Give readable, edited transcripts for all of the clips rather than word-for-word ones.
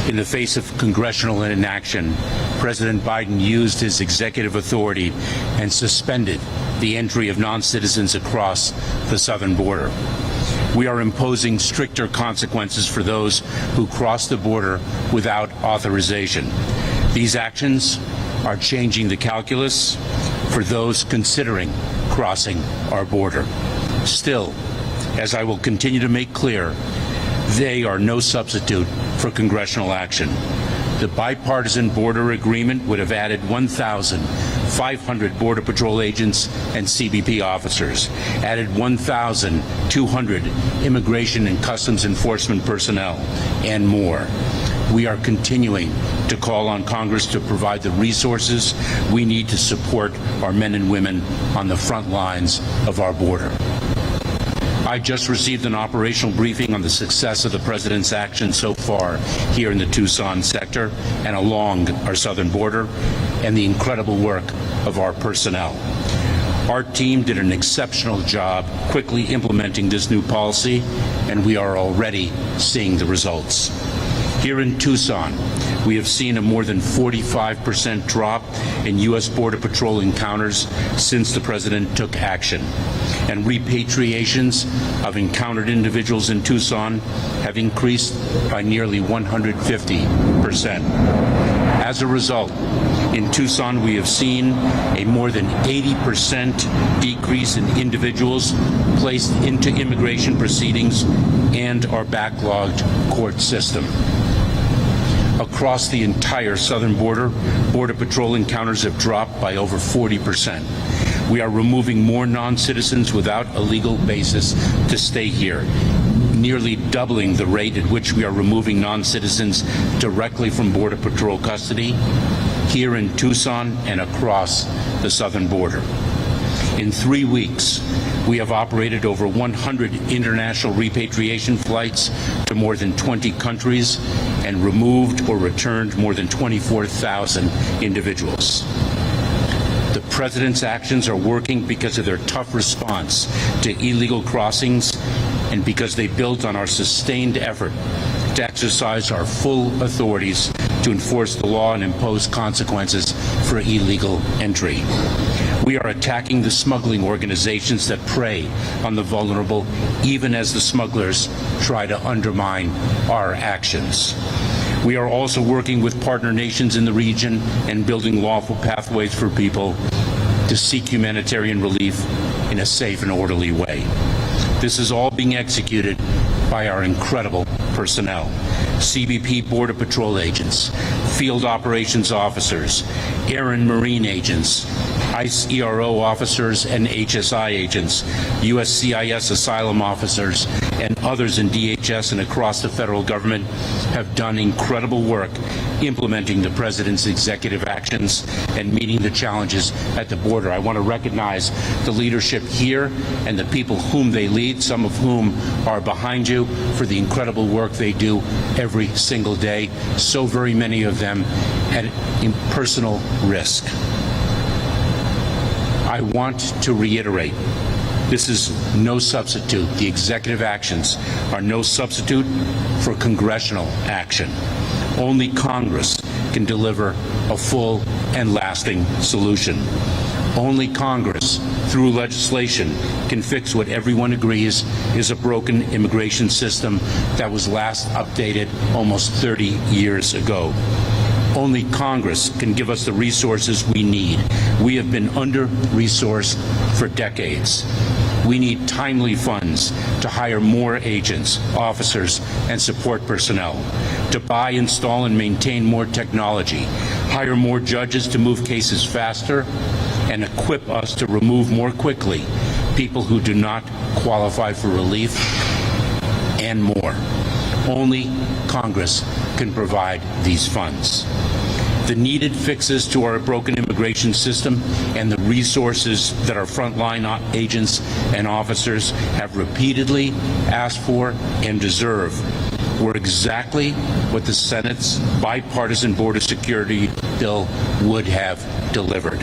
In the face of congressional inaction, President Biden used his executive authority and suspended the entry of non-citizens across the southern border. We are imposing stricter consequences for those who cross the border without authorization. These actions are changing the calculus for those considering crossing our border. Still, as I will continue to make clear, they are no substitute for congressional action. The bipartisan border agreement would have added 1,500 Border Patrol agents and CBP officers, added 1,200 Immigration and Customs Enforcement personnel, and more. We are continuing to call on Congress to provide the resources we need to support our men and women on the front lines of our border. I just received an operational briefing on the success of the President's action so far here in the Tucson sector and along our southern border, and the incredible work of our personnel. Our team did an exceptional job quickly implementing this new policy, and we are already seeing the results. Here in Tucson, we have seen a more than 45% drop in U.S. Border Patrol encounters since the President took action. And repatriations of encountered individuals in Tucson have increased by nearly 150%. As a result, in Tucson, we have seen a more than 80% decrease in individuals placed into immigration proceedings and our backlogged court system. Across the entire southern border, Border Patrol encounters have dropped by over 40%. We are removing more non-citizens without a legal basis to stay here, nearly doubling the rate at which we are removing non-citizens directly from Border Patrol custody here in Tucson and across the southern border. In 3 weeks, we have operated over 100 international repatriation flights to more than 20 countries and removed or returned more than 24,000 individuals. The President's actions are working because of their tough response to illegal crossings and because they built on our sustained effort to exercise our full authorities to enforce the law and impose consequences for illegal entry. We are attacking the smuggling organizations that prey on the vulnerable, even as the smugglers try to undermine our actions. We are also working with partner nations in the region and building lawful pathways for people to seek humanitarian relief in a safe and orderly way. This is all being executed by our incredible personnel. CBP Border Patrol agents, field operations officers, air and marine agents, ICE ERO officers and HSI agents, USCIS asylum officers, and others in DHS and across the federal government have done incredible work implementing the President's executive actions and meeting the challenges at the border. I want to recognize the leadership here and the people whom they lead, some of whom are behind you, for the incredible work they do every single day, so very many of them at personal risk. I want to reiterate, this is no substitute. The executive actions are no substitute for congressional action. Only Congress can deliver a full and lasting solution. Only Congress, through legislation, can fix what everyone agrees is a broken immigration system that was last updated almost 30 years ago. Only Congress can give us the resources we need. We have been under-resourced for decades. We need timely funds to hire more agents, officers, and support personnel, to buy, install, and maintain more technology, hire more judges to move cases faster, and equip us to remove more quickly people who do not qualify for relief, and more. Only Congress can provide these funds. The needed fixes to our broken immigration system and the resources that our frontline agents and officers have repeatedly asked for and deserve were exactly what the Senate's bipartisan border security bill would have delivered.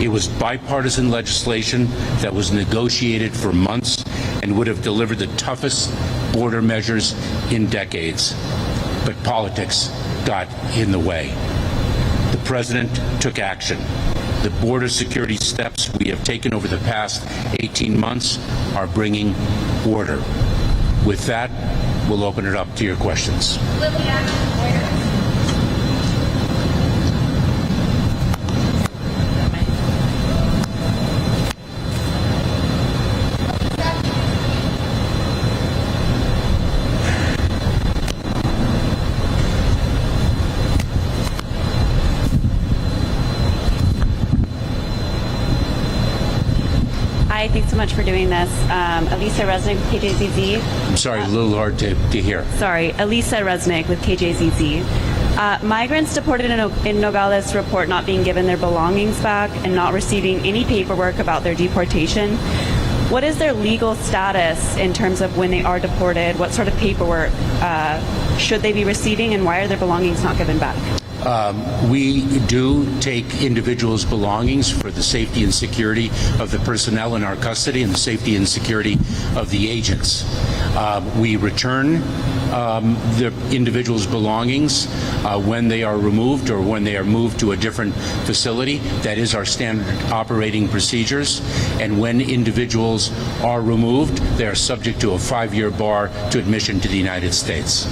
It was bipartisan legislation that was negotiated for months and would have delivered the toughest border measures in decades. but politics got in the way. The President took action. The border security steps we have taken over the past 18 months are bringing order. With that, we'll open it up to your questions. Hi, thanks so much for doing this. Elisa Resnick with KJZZ. I'm sorry, a little hard to hear. Sorry, Elisa Resnick with KJZZ. Migrants deported in Nogales report not being given their belongings back and not receiving any paperwork about their deportation. What is their legal status in terms of when they are deported? What sort of paperwork should they be receiving, and why are their belongings not given back? We do take individuals' belongings for the safety and security of the personnel in our custody and the safety and security of the agents. We return the individuals' belongings when they are removed or when they are moved to a different facility. That is our standard operating procedures. And when individuals are removed, they are subject to a 5-year bar to admission to the United States.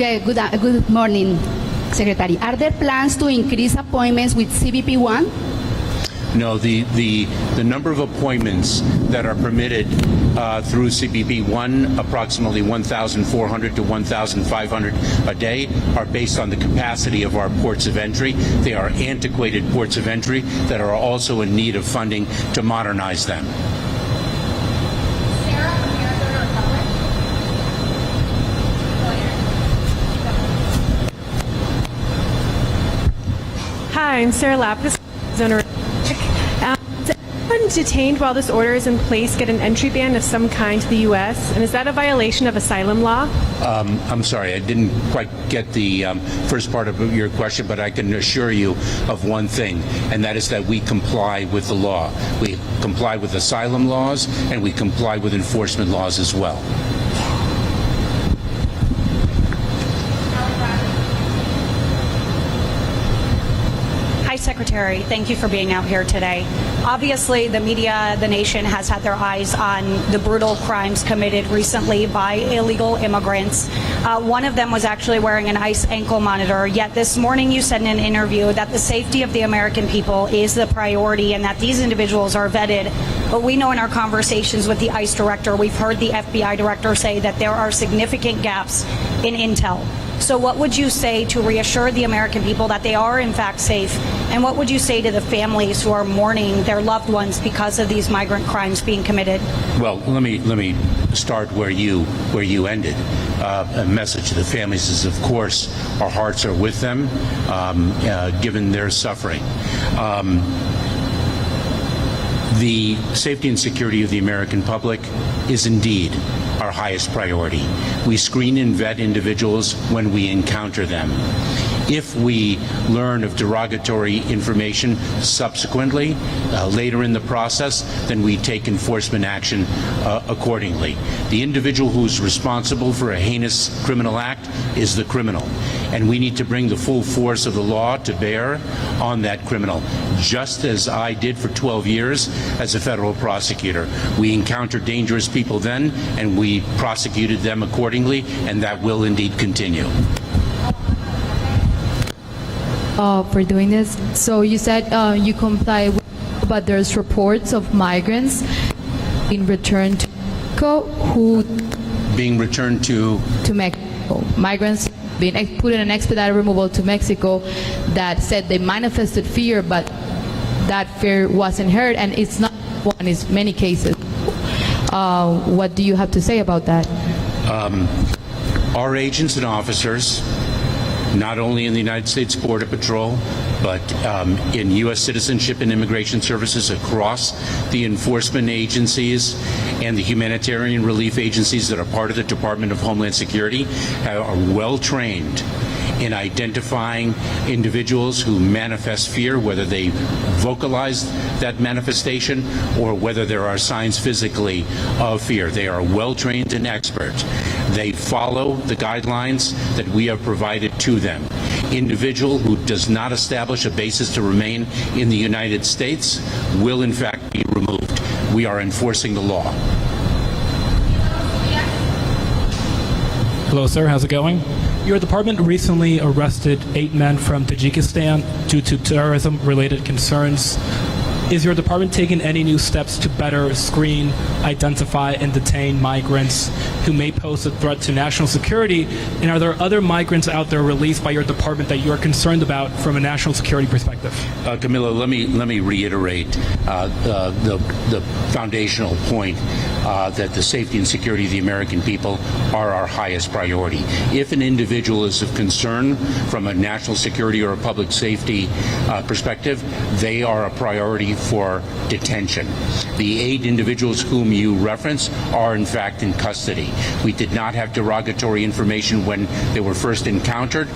Good morning, Secretary. Are there plans to increase appointments with CBP-1? No, the number of appointments that are permitted through CBP-1, approximately 1,400 to 1,500 a day, are based on the capacity of our ports of entry. They are antiquated ports of entry that are also in need of funding to modernize them. Hi, I'm Sarah Lapkus. Is anyone detained while this order is in place get an entry ban of some kind to the U.S.? And is that a violation of asylum law? I'm sorry, I didn't quite get the first part of your question, but I can assure you of one thing, and that is that we comply with the law. We comply with asylum laws, and we comply with enforcement laws as well. Secretary, thank you for being out here today. Obviously, the media, the nation has had their eyes on the brutal crimes committed recently by illegal immigrants. One of them was actually wearing an ICE ankle monitor, yet this morning you said in an interview that the safety of the American people is the priority and that these individuals are vetted. But we know in our conversations with the ICE director, we've heard the FBI director say that there are significant gaps in intel. So what would you say to reassure the American people that they are in fact safe? And what would you say to the families who are mourning their loved ones because of these migrant crimes being committed? Well, let me start where you ended. A message to the families is, of course, our hearts are with them, given their suffering. The safety and security of the American public is indeed our highest priority. We screen and vet individuals when we encounter them. If we learn of derogatory information subsequently, later in the process, then we take enforcement action accordingly. The individual who's responsible for a heinous criminal act is the criminal, and we need to bring the full force of the law to bear on that criminal, just as I did for 12 years as a federal prosecutor. We encountered dangerous people then, and we prosecuted them accordingly, and that will indeed continue. For doing this. So you said you comply with, but there's reports of migrants being returned to Mexico being returned to Mexico. Migrants being put in an expedited removal to Mexico that said they manifested fear, but that fear wasn't heard, and it's not one, it's many cases. What do you have to say about that? Our agents and officers, not only in the United States Border Patrol, but in U.S. Citizenship and Immigration Services across the enforcement agencies and the humanitarian relief agencies that are part of the Department of Homeland Security, are well trained in identifying individuals who manifest fear, whether they vocalize that manifestation or whether there are signs physically of fear. They are well trained and expert. They follow the guidelines that we have provided to them. Individual who does not establish a basis to remain in the United States will in fact be removed. We are enforcing the law. Hello, sir. How's it going? Your department recently arrested 8 men from Tajikistan due to terrorism-related concerns. Is your department taking any new steps to better screen, identify, and detain migrants who may pose a threat to national security? And are there other migrants out there released by your department that you are concerned about from a national security perspective? Camilo, let me reiterate the foundational point that the safety and security of the American people are our highest priority. If an individual is of concern from a national security or a public safety perspective, they are a priority for detention. The 8 individuals whom you reference are in fact in custody. We did not have derogatory information when they were first encountered.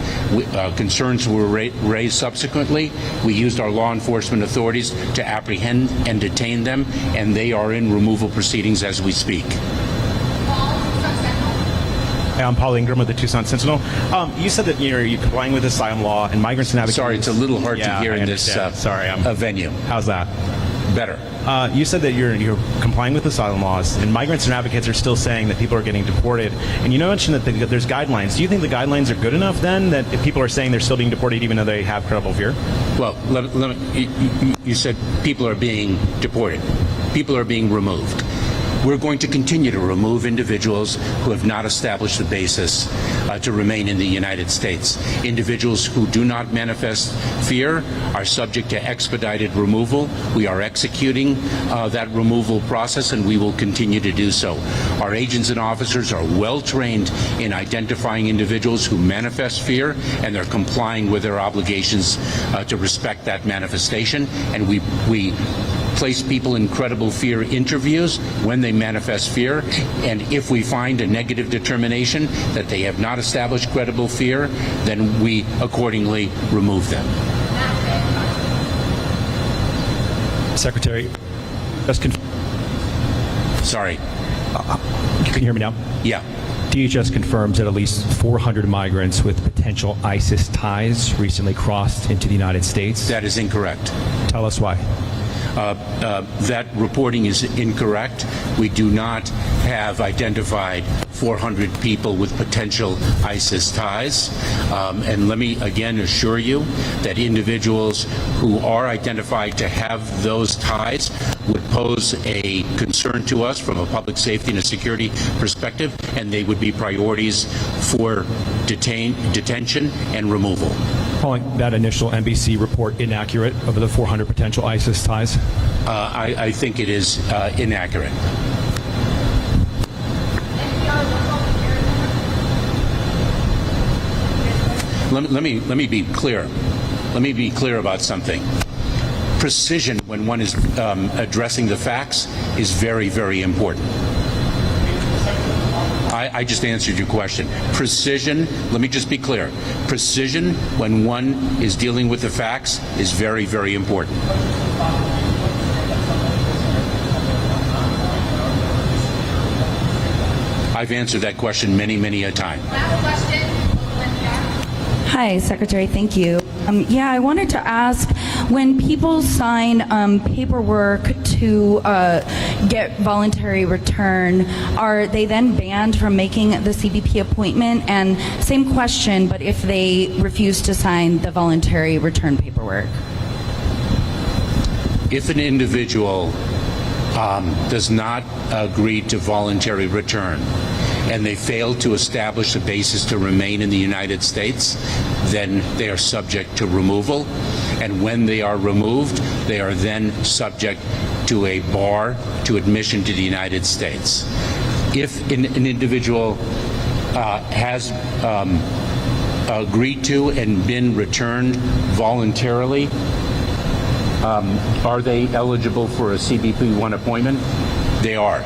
Concerns were raised subsequently. We used our law enforcement authorities to apprehend and detain them, and they are in removal proceedings as we speak. I'm Paul Ingram with the Tucson Sentinel. You said that you're complying with asylum law and migrants and advocates. Sorry, it's a little hard to hear in this venue. How's that? Better. You said that you're complying with asylum laws, and migrants and advocates are still saying that people are getting deported. And you mentioned that there's guidelines. Do you think the guidelines are good enough then, that if people are saying they're still being deported even though they have credible fear? Well, you said people are being deported. People are being removed. We're going to continue to remove individuals who have not established a basis to remain in the United States. Individuals who do not manifest fear are subject to expedited removal. We are executing that removal process, and we will continue to do so. Our agents and officers are well trained in identifying individuals who manifest fear, and they're complying with their obligations to respect that manifestation. And we place people in credible fear interviews when they manifest fear, and if we find a negative determination that they have not established credible fear, then we accordingly remove them. Secretary, Sorry. Can you hear me now? Yeah. DHS confirms that at least 400 migrants with potential ISIS ties recently crossed into the United States. That is incorrect. Tell us why. That reporting is incorrect. We do not have identified 400 people with potential ISIS ties. And let me again assure you that individuals who are identified to have those ties would pose a concern to us from a public safety and a security perspective, and they would be priorities for detention and removal. Calling that initial NBC report inaccurate of the 400 potential ISIS ties? I think it is inaccurate. Let me be clear. Let me be clear about something. Precision when one is addressing the facts is very, very important. I just answered your question. Precision, let me just be clear. Precision when one is dealing with the facts is very, very important. I've answered that question many, many a time. Hi, Secretary. Thank you. Yeah, I wanted to ask, when people sign paperwork to get voluntary return, are they then banned from making the CBP appointment? And same question, but if they refuse to sign the voluntary return paperwork? If an individual does not agree to voluntary return and they fail to establish a basis to remain in the United States, then they are subject to removal. And when they are removed, they are then subject to a bar to admission to the United States. If an individual has agreed to and been returned voluntarily, are they eligible for a CBP-1 appointment? They are.